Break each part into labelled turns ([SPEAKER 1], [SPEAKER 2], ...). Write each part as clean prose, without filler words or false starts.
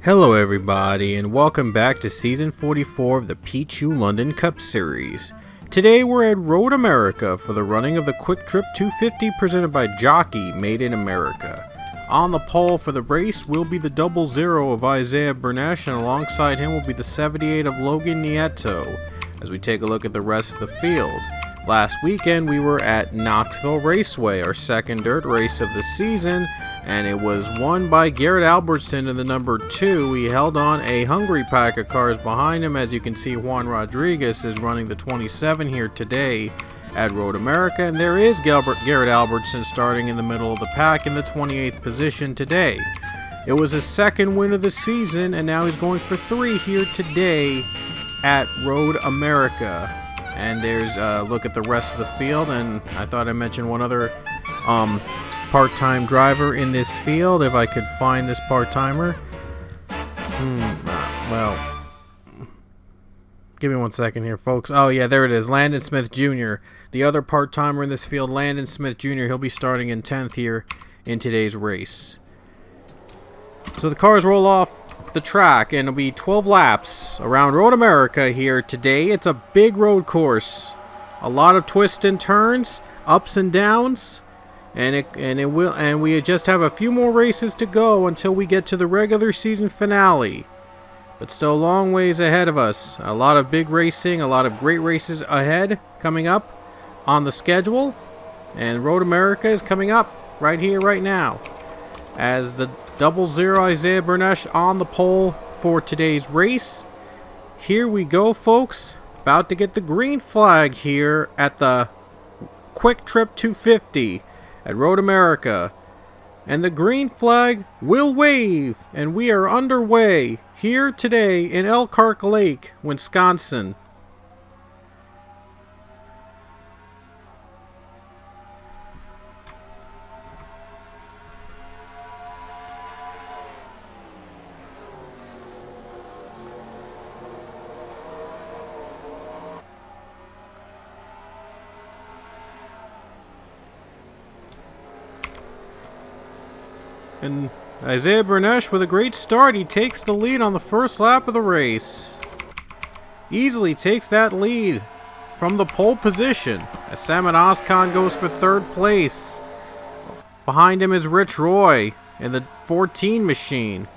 [SPEAKER 1] Hello everybody, and welcome back to Season 44 of the Pichu London Cup Series. Today we're at Road America for the running of the Quick Trip 250 presented by Jockey Made in America. On the pole for the race will be the 00 of Isaiah Bernesh, and alongside him will be the 78 of Logan Nieto. As we take a look at the rest of the field. Last weekend we were at Knoxville Raceway, our second dirt race of the season, and it was won by Garrett Albertson in the number 2. He held on a hungry pack of cars behind him. As you can see, Juan Rodriguez is running the 27 here today at Road America, and there is Garrett Albertson starting in the middle of the pack in the 28th position today. It was his second win of the season, and now he's going for 3 here today at Road America. And there's a look at the rest of the field, and I thought I mentioned one other part-time driver in this field, if I could find this part-timer. Well, give me 1 second here, folks. Oh yeah, there it is, Landon Smith Jr., the other part-timer in this field. Landon Smith Jr., he'll be starting in 10th here in today's race. So the cars roll off the track, and it'll be 12 laps around Road America here today. It's a big road course, a lot of twists and turns, ups and downs. And we just have a few more races to go until we get to the regular season finale. But still a long ways ahead of us. A lot of big racing, a lot of great races ahead coming up on the schedule. And Road America is coming up right here, right now. As the 00 Isaiah Bernesh on the pole for today's race. Here we go, folks. About to get the green flag here at the Quick Trip 250. At Road America, and the green flag will wave, and we are underway here today in Elkhart Lake, Wisconsin. And Isaiah Bernesh with a great start. He takes the lead on the first lap of the race. Easily takes that lead from the pole position as Samet Ozkan goes for 3rd place. Behind him is Rich Roy in the 14 machine.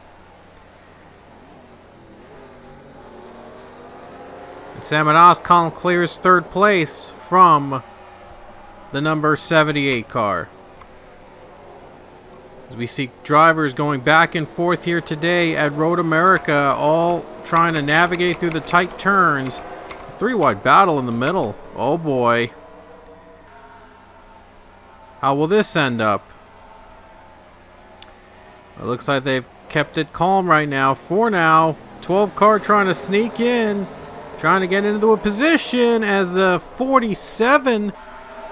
[SPEAKER 1] And Samet Ozkan clears 3rd place from the number 78 car. As we see drivers going back and forth here today at Road America, all trying to navigate through the tight turns. 3-wide battle in the middle. Oh boy. How will this end up? It looks like they've kept it calm right now. For now, 12 car trying to sneak in, trying to get into a position as the 47,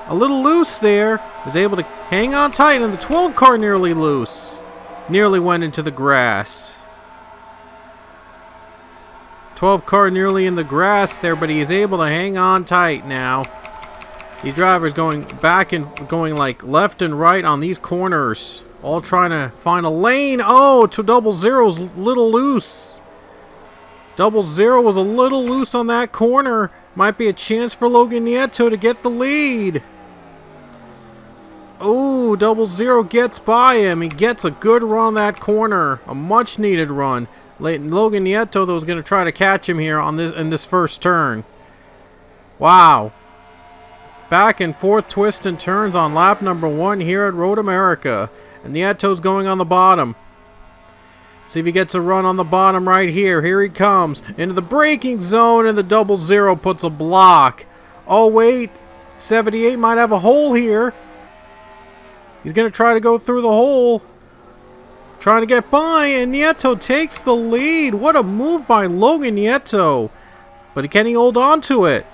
[SPEAKER 1] a little loose there, was able to hang on tight, and the 12 car nearly loose. Nearly went into the grass. 12 car nearly in the grass there, but he is able to hang on tight now. These drivers going back and going like left and right on these corners, all trying to find a lane. Oh, to 00's a little loose. 00 was a little loose on that corner. Might be a chance for Logan Nieto to get the lead. Oh, 00 gets by him. He gets a good run on that corner. A much needed run. Logan Nieto, though, is going to try to catch him here on this first turn. Wow. Back and forth twists and turns on lap number 1 here at Road America. And Nieto's going on the bottom. See if he gets a run on the bottom right here. Here he comes into the braking zone, and the 00 puts a block. Oh, wait. 78 might have a hole here. He's going to try to go through the hole. Trying to get by, and Nieto takes the lead. What a move by Logan Nieto. But can he hold on to it?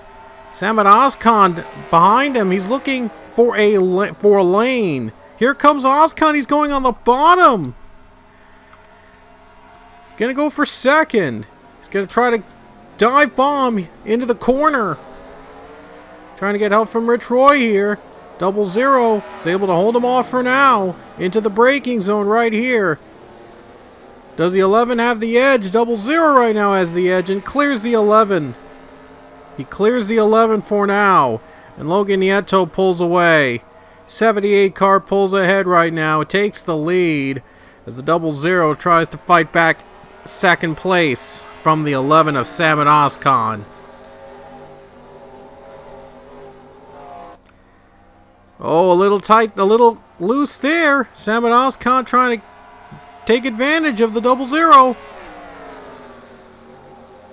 [SPEAKER 1] Samad Ozkan behind him. He's looking for a lane. Here comes Ozkan. He's going on the bottom. Gonna go for second. He's gonna try to dive bomb into the corner. Trying to get help from Rich Roy here. 00 is able to hold him off for now. Into the braking zone right here. Does the 11 have the edge? 00 right now has the edge and clears the 11. He clears the 11 for now. And Logan Nieto pulls away. 78 car pulls ahead right now. Takes the lead as the 00 tries to fight back second place from the 11 of Samad Ozkan. Oh, a little tight, a little loose there. Samad Ozkan trying to take advantage of the 00.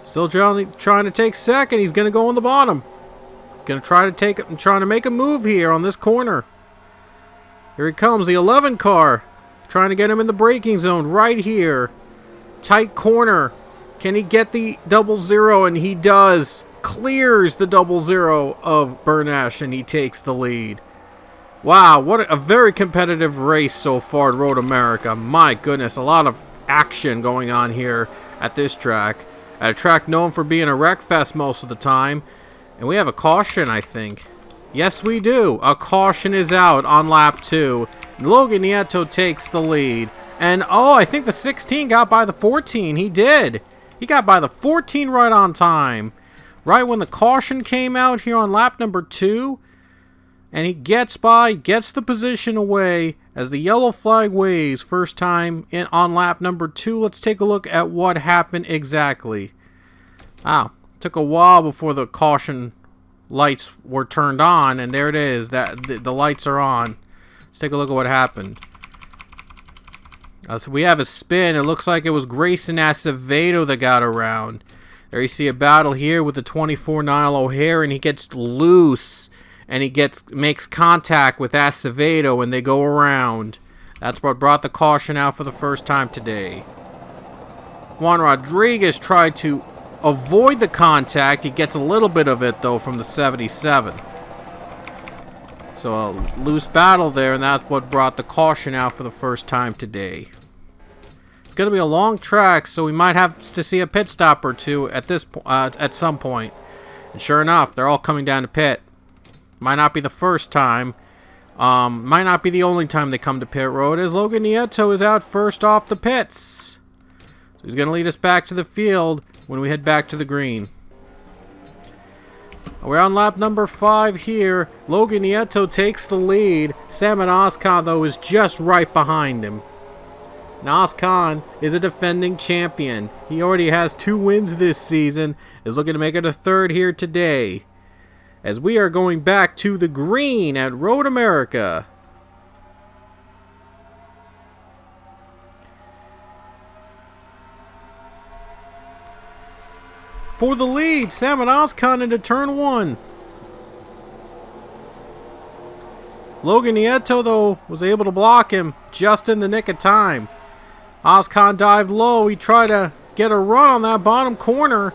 [SPEAKER 1] Still trying to take second. He's going to go on the bottom. He's going to try to take it and trying to make a move here on this corner. Here he comes, the 11 car. Trying to get him in the braking zone right here. Tight corner. Can he get the 00? And he does. Clears the 00 of Bernesh, and he takes the lead. Wow, what a very competitive race so far at Road America. My goodness, a lot of action going on here at this track. At a track known for being a wreck fest most of the time. And we have a caution, I think. Yes, we do. A caution is out on lap 2. Logan Nieto takes the lead. And, oh, I think the 16 got by the 14. He did. He got by the 14 right on time. Right when the caution came out here on lap number 2. And he gets by, gets the position away as the yellow flag waves first time on lap number 2. Let's take a look at what happened exactly. Wow, took a while before the caution lights were turned on, and there it is. The lights are on. Let's take a look at what happened. So we have a spin. It looks like it was Grayson Acevedo that got around. There you see a battle here with the 24 Niall O'Hare, and he gets loose. And he makes contact with Acevedo, and they go around. That's what brought the caution out for the first time today. Juan Rodriguez tried to avoid the contact. He gets a little bit of it, though, from the 77. So a loose battle there, and that's what brought the caution out for the first time today. It's going to be a long track, so we might have to see a pit stop or two at some point. And sure enough, they're all coming down to pit. Might not be the first time. Might not be the only time they come to pit road, as Logan Nieto is out first off the pits. So he's going to lead us back to the field when we head back to the green. We're on lap number 5 here. Logan Nieto takes the lead. Samad Ozkan, though, is just right behind him. And Ozkan is a defending champion. He already has 2 wins this season. Is looking to make it a 3rd here today. As we are going back to the green at Road America. For the lead, Samad Ozkan into turn 1. Logan Nieto, though, was able to block him just in the nick of time. Ozkan dived low. He tried to get a run on that bottom corner,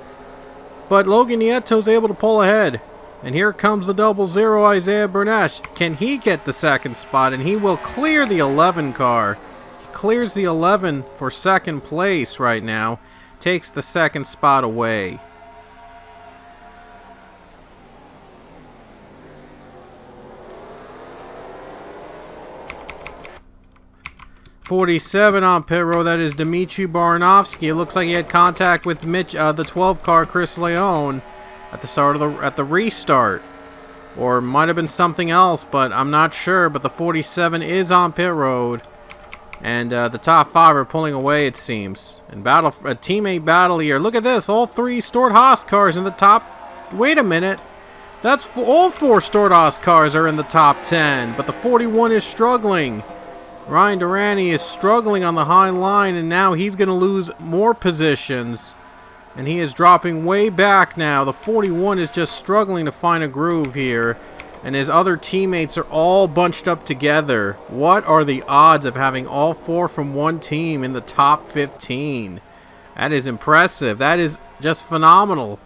[SPEAKER 1] but Logan Nieto was able to pull ahead. And here comes the 00 Isaiah Bernesh. Can he get the 2nd spot? And he will clear the 11 car. He clears the 11 for 2nd place right now. Takes the 2nd spot away. '47 on pit road. That is Dmitry Baranovsky. It looks like he had contact with the 12 car Chris Leone at the start of the restart, or might have been something else, but I'm not sure. But the 47 is on pit road, and the top 5 are pulling away, it seems. And a teammate battle here. Look at this, all 3 Stewart-Haas cars in the top. Wait a minute, all 4 Stewart-Haas cars are in the top 10, but the 41 is struggling. Ryan Durante is struggling on the high line, and now he's going to lose more positions. And he is dropping way back now. The 41 is just struggling to find a groove here. And his other teammates are all bunched up together. What are the odds of having all four from one team in the top 15? That is impressive. That is just phenomenal.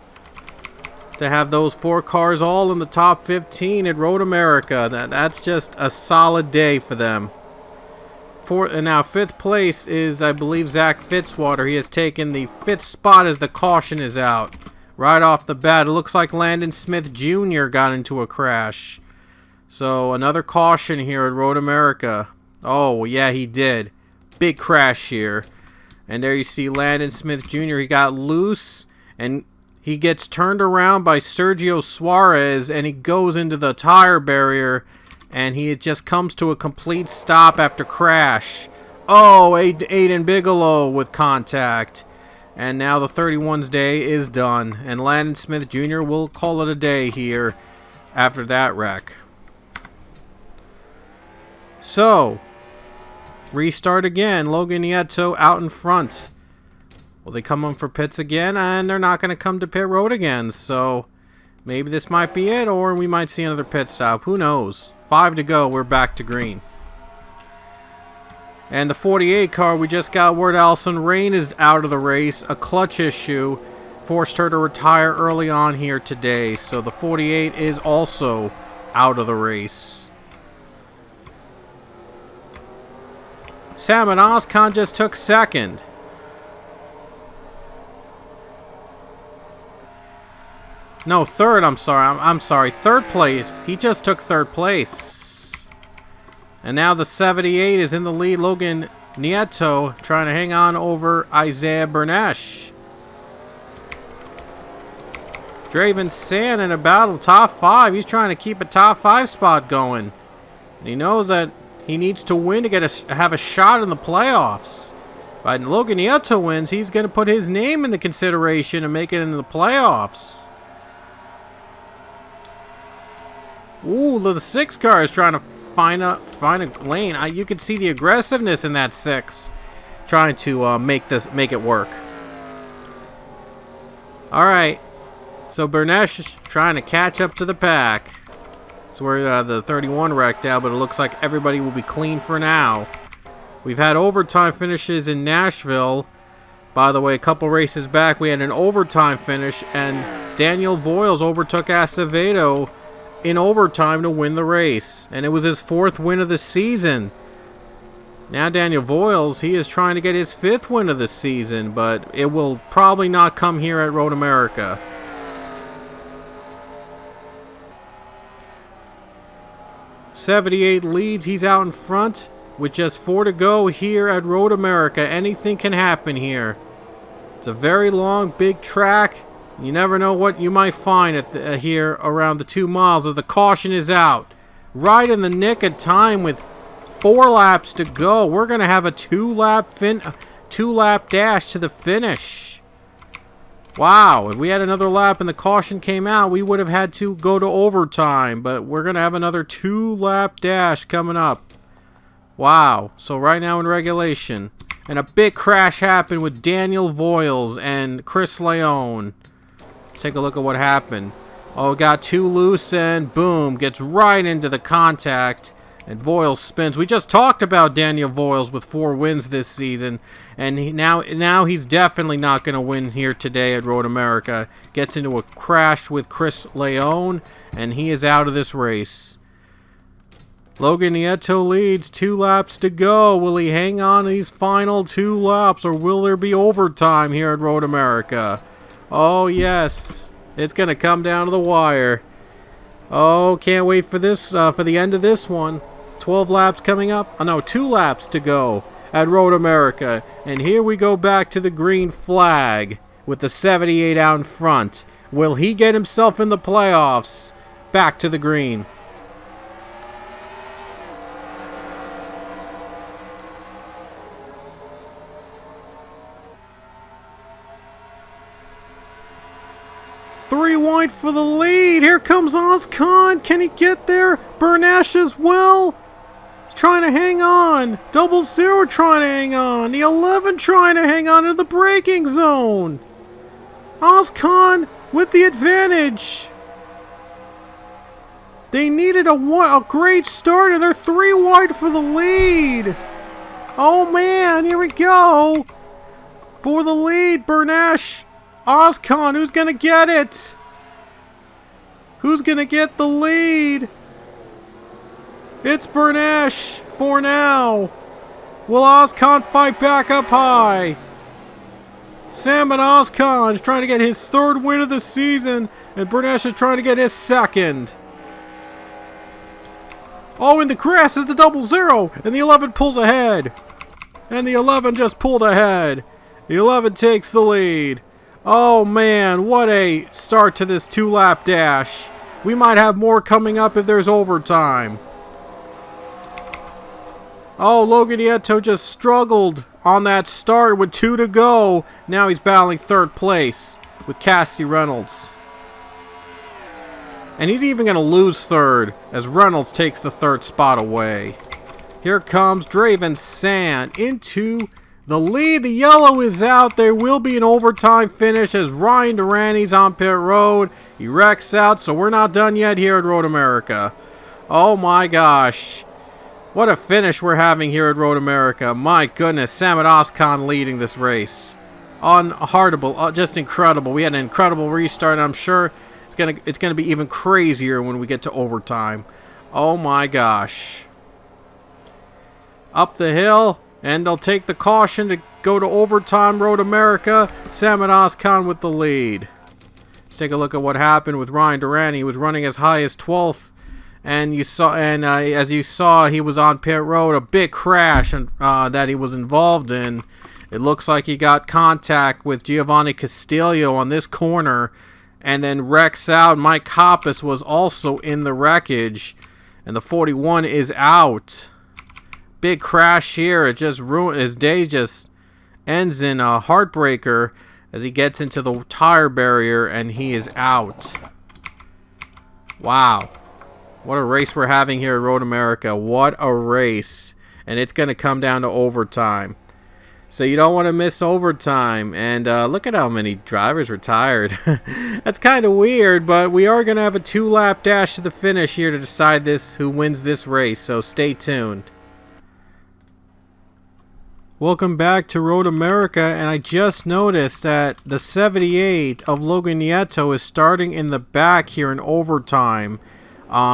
[SPEAKER 1] To have those four cars all in the top 15 at Road America. That's just a solid day for them. And now fifth place is, I believe, Zach Fitzwater. He has taken the fifth spot as the caution is out. Right off the bat, it looks like Landon Smith Jr. got into a crash. So another caution here at Road America. Oh, yeah, he did. Big crash here. And there you see Landon Smith Jr. He got loose and he gets turned around by Sergio Suarez and he goes into the tire barrier. And he just comes to a complete stop after crash. Oh, Aiden Bigelow with contact. And now the 31's day is done. And Landon Smith Jr. will call it a day here after that wreck. So, restart again. Logan Nieto out in front. Will they come on for pits again? And they're not going to come to pit road again. So, maybe this might be it. Or we might see another pit stop. Who knows? 5 to go, we're back to green. And the 48 car, we just got word Allison Rain is out of the race. A clutch issue forced her to retire early on here today. So the 48 is also out of the race. Salmon Oscon just took second. No, third, I'm sorry. I'm sorry. Third place. He just took third place. And now the 78 is in the lead. Logan Nieto trying to hang on over Isaiah Bernesh. Draven Sand in a battle top 5. He's trying to keep a top 5 spot going. And he knows that he needs to win to have a shot in the playoffs. But Logan Nieto wins, he's going to put his name in the consideration and make it into the playoffs. Ooh, the 6 car is trying to find a lane. You can see the aggressiveness in that 6, trying to make it work. All right, so Bernesh is trying to catch up to the pack. That's where the 31 wrecked out, but it looks like everybody will be clean for now. We've had overtime finishes in Nashville. By the way, a couple races back, we had an overtime finish, and Daniel Voiles overtook Acevedo in overtime to win the race, and it was his 4th win of the season. Now Daniel Voiles, he is trying to get his 5th win of the season, but it will probably not come here at Road America. '78 leads. He's out in front with just 4 to go here at Road America. Anything can happen here. It's a very long, big track. You never know what you might find at here around the 2 miles as the caution is out. Right in the nick of time with 4 laps to go. We're going to have a 2-lap dash to the finish. Wow, if we had another lap and the caution came out, we would have had to go to overtime. But we're going to have another 2-lap dash coming up. Wow, so right now in regulation. And a big crash happened with Daniel Voiles and Chris Leone. Take a look at what happened. Oh, got too loose and boom, gets right into the contact. And Voiles spins. We just talked about Daniel Voiles with 4 wins this season. And now he's definitely not going to win here today at Road America. Gets into a crash with Chris Leone. And he is out of this race. Logan Nieto leads. 2 laps to go. Will he hang on these final 2 laps? Or will there be overtime here at Road America? Oh, yes. It's going to come down to the wire. Oh, can't wait for this, for the end of this one. 12 laps coming up. Oh, no, 2 laps to go at Road America. And here we go back to the green flag with the 78 out in front. Will he get himself in the playoffs? Back to the green. Three wide for the lead. Here comes Oscon. Can he get there? Bernesh as well. He's trying to hang on. 00 trying to hang on. The 11 trying to hang on to the braking zone. Ozcon with the advantage. They needed a great start, and they're 3 wide for the lead. Oh man, here we go. For the lead, Bernash. Ozcon, who's gonna get it? Who's gonna get the lead? It's Bernash for now. Will Ozcon fight back up high? Salmon Ozcon is trying to get his 3rd win of the season, and Bernash is trying to get his 2nd. Oh, in the grass is the 00, and the 11 pulls ahead. And the 11 just pulled ahead. The 11 takes the lead. Oh man, what a start to this 2-lap dash. We might have more coming up if there's overtime. Oh, Logan Nieto just struggled on that start with 2 to go. Now he's battling 3rd place with Cassie Reynolds. And he's even going to lose 3rd as Reynolds takes the 3rd spot away. Here comes Draven Sand into the lead. The yellow is out. There will be an overtime finish as Ryan Durani's on pit road. He wrecks out, so we're not done yet here at Road America. Oh my gosh. What a finish we're having here at Road America. My goodness, Salmon Ozcon leading this race. Unheartable, just incredible. We had an incredible restart, and I'm sure it's gonna be even crazier when we get to overtime. Oh my gosh. Up the hill, and they'll take the caution to go to overtime. Road America, Salmon Ozcon with the lead. Let's take a look at what happened with Ryan Durani. He was running as high as 12th, and as you saw, he was on pit road. A big crash that he was involved in. It looks like he got contact with Giovanni Castillo on this corner, and then wrecks out. Mike Hoppus was also in the wreckage, and the 41 is out. Big crash here. It just ruined his day. Just ends in a heartbreaker as he gets into the tire barrier and he is out. Wow. What a race we're having here at Road America. What a race. And it's going to come down to overtime. So you don't want to miss overtime. And look at how many drivers retired. That's kind of weird, but we are going to have a 2-lap dash to the finish here to decide who wins this race. So stay tuned. Welcome back to Road America, and I just noticed that the 78 of Logan Nieto is starting in the back here in overtime.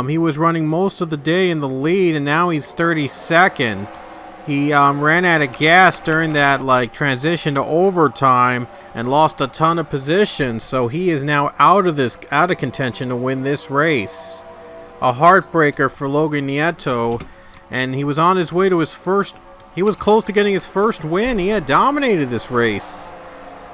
[SPEAKER 1] He was running most of the day in the lead, and now he's 32nd. He ran out of gas during that transition to overtime and lost a ton of position, so he is now out of contention to win this race. A heartbreaker for Logan Nieto, and he was on his way to his first. He was close to getting his first win. He had dominated this race.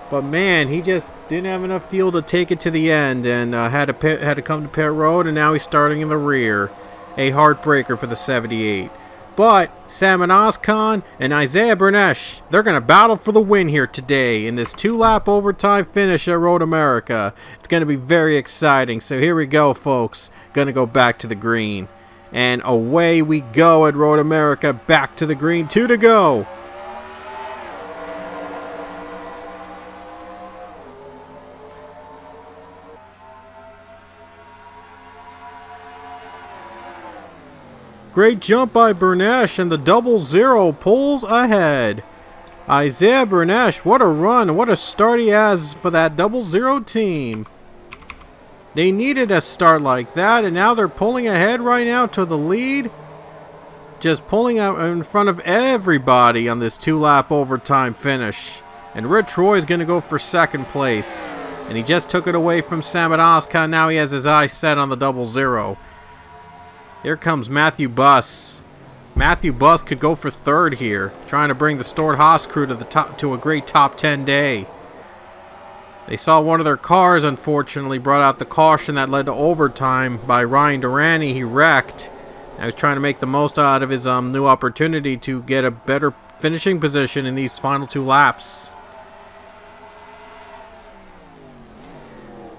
[SPEAKER 1] But man, he just didn't have enough fuel to take it to the end and had to come to pit road, and now he's starting in the rear. A heartbreaker for the 78. But Salmon Ozcon and Isaiah Bernash, they're going to battle for the win here today in this 2-lap overtime finish at Road America. It's going to be very exciting. So here we go, folks. Going to go back to the green. And away we go at Road America, back to the green, 2 to go. Great jump by Bernash, and the 00 pulls ahead. Isaiah Bernash, what a run, what a start he has for that 00 team. They needed a start like that, and now they're pulling ahead right now to the lead. Just pulling out in front of everybody on this 2-lap overtime finish. And Rich Roy is going to go for 2nd place. And he just took it away from Salmon Ozcon. Now he has his eyes set on the 00. Here comes Matthew Buss. Matthew Buss could go for 3rd here, trying to bring the Stewart Haas crew to a great top 10 day. They saw one of their cars, unfortunately, brought out the caution that led to overtime by Ryan Durani. He wrecked. Now he's trying to make the most out of his new opportunity to get a better finishing position in these final 2 laps.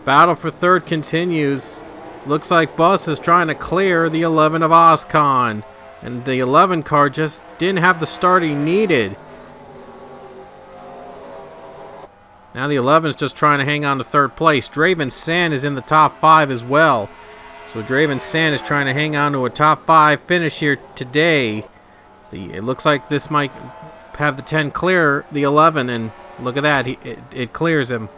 [SPEAKER 1] Battle for 3rd continues. Looks like Buss is trying to clear the 11 of Ozcon. And the 11 car just didn't have the start he needed. Now the 11 is just trying to hang on to third place. Draven Sand is in the top 5 as well. So Draven Sand is trying to hang on to a top 5 finish here today. See, it looks like this might have the 10 clear the 11, and look at that, it clears him.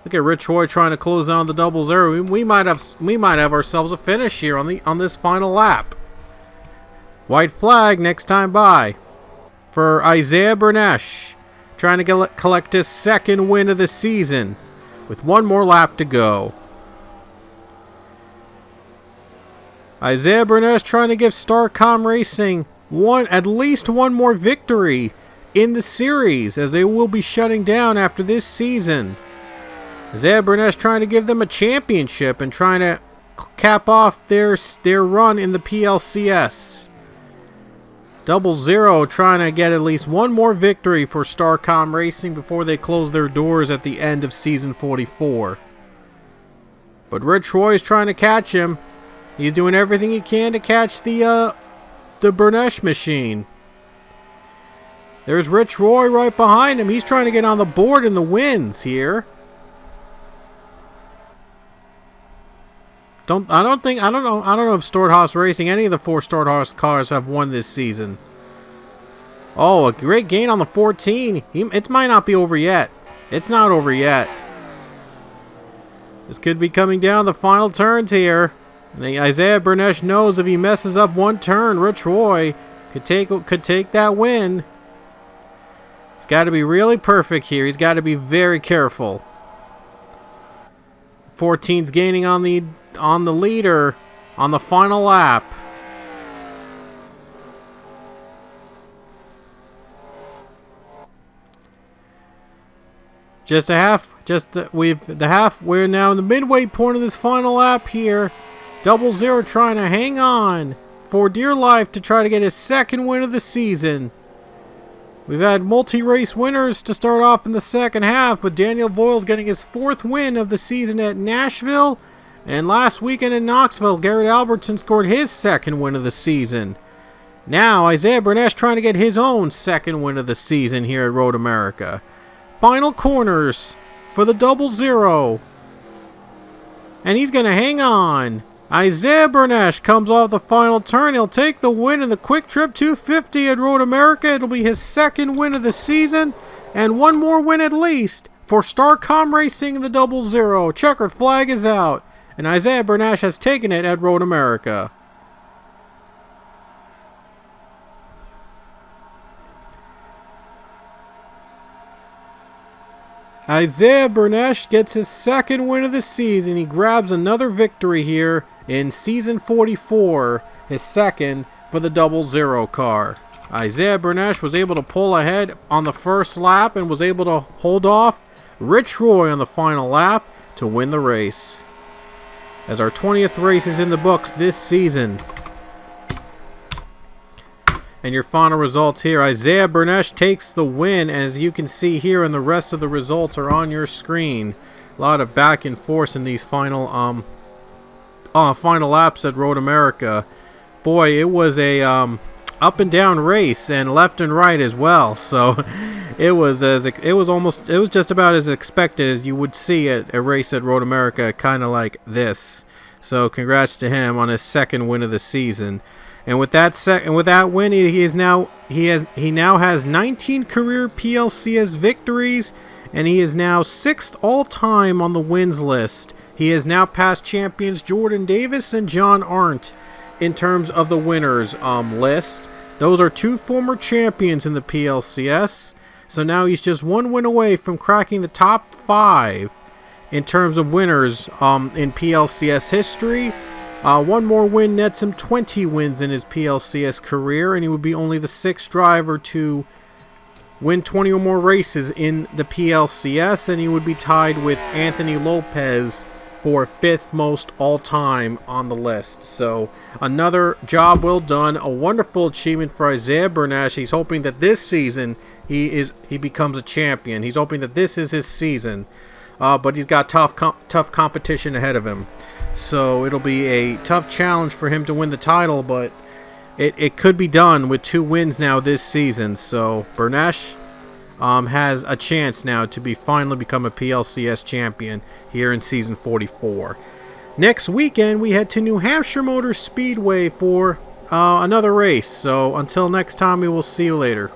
[SPEAKER 1] Look at Rich Roy trying to close down the 00. We might have ourselves a finish here on this final lap. White flag next time by for Isaiah Bernesh, trying to collect his second win of the season with one more lap to go. Isaiah Bernesh trying to give Starcom Racing at least one more victory in the series, as they will be shutting down after this season. Isaiah Bernesh trying to give them a championship and trying to cap off their run in the PLCS. 00 trying to get at least one more victory for Starcom Racing before they close their doors at the end of Season 44. But Rich Roy is trying to catch him. He's doing everything he can to catch the Bernesh machine. There's Rich Roy right behind him. He's trying to get on the board in the wins here. I don't know if Stordhaus Racing, any of the 4 Stordhaus cars have won this season. Oh, a great gain on the 14. It might not be over yet. It's not over yet. This could be coming down the final turns here. And Isaiah Bernesh knows if he messes up one turn, Rich Roy could take that win. He's got to be really perfect here. He's got to be very careful. 14's gaining on the leader on the final lap. We're now in the midway point of this final lap here. 00 trying to hang on for dear life to try to get his second win of the season. We've had multi-race winners to start off in the second half, with Daniel Voiles getting his 4th win of the season at Nashville. And last weekend in Knoxville, Garrett Albertson scored his 2nd win of the season. Now, Isaiah Bernesh trying to get his own 2nd win of the season here at Road America. Final corners for the 00. And he's going to hang on. Isaiah Bernesh comes off the final turn. He'll take the win in the Quick Trip 250 at Road America. It'll be his 2nd win of the season, and one more win at least for Starcom Racing in the 00. Checkered flag is out, and Isaiah Bernesh has taken it at Road America. Isaiah Bernesh gets his 2nd win of the season. He grabs another victory here in Season 44, his 2nd for the 00 car. Isaiah Bernesh was able to pull ahead on the first lap and was able to hold off Rich Roy on the final lap to win the race. As our 20th race is in the books this season. And your final results here. Isaiah Bernesh takes the win, as you can see here, and the rest of the results are on your screen. A lot of back and forth in these final laps at Road America. Boy, it was a up and down race, and left and right as well. So it was just about as expected as you would see at a race at Road America, kind of like this. So congrats to him on his 2nd win of the season. And with that win, he now has 19 career PLCS victories, and he is now 6th all time on the wins list. He has now passed champions Jordan Davis and John Arndt in terms of the winners list. Those are 2 former champions in the PLCS. So now he's just 1 win away from cracking the top 5 in terms of winners in PLCS history. One more win nets him 20 wins in his PLCS career, and he would be only the 6th driver to win 20 or more races in the PLCS, and he would be tied with Anthony Lopez for 5th most all-time on the list. So another job well done, a wonderful achievement for Isaiah Bernesh. He's hoping that this season he becomes a champion. He's hoping that this is his season, but he's got tough competition ahead of him. So it'll be a tough challenge for him to win the title, but it could be done with 2 wins now this season. So Bernesh has a chance now to finally become a PLCS champion here in season 44. Next weekend, we head to New Hampshire Motor Speedway for another race. So until next time, we will see you later.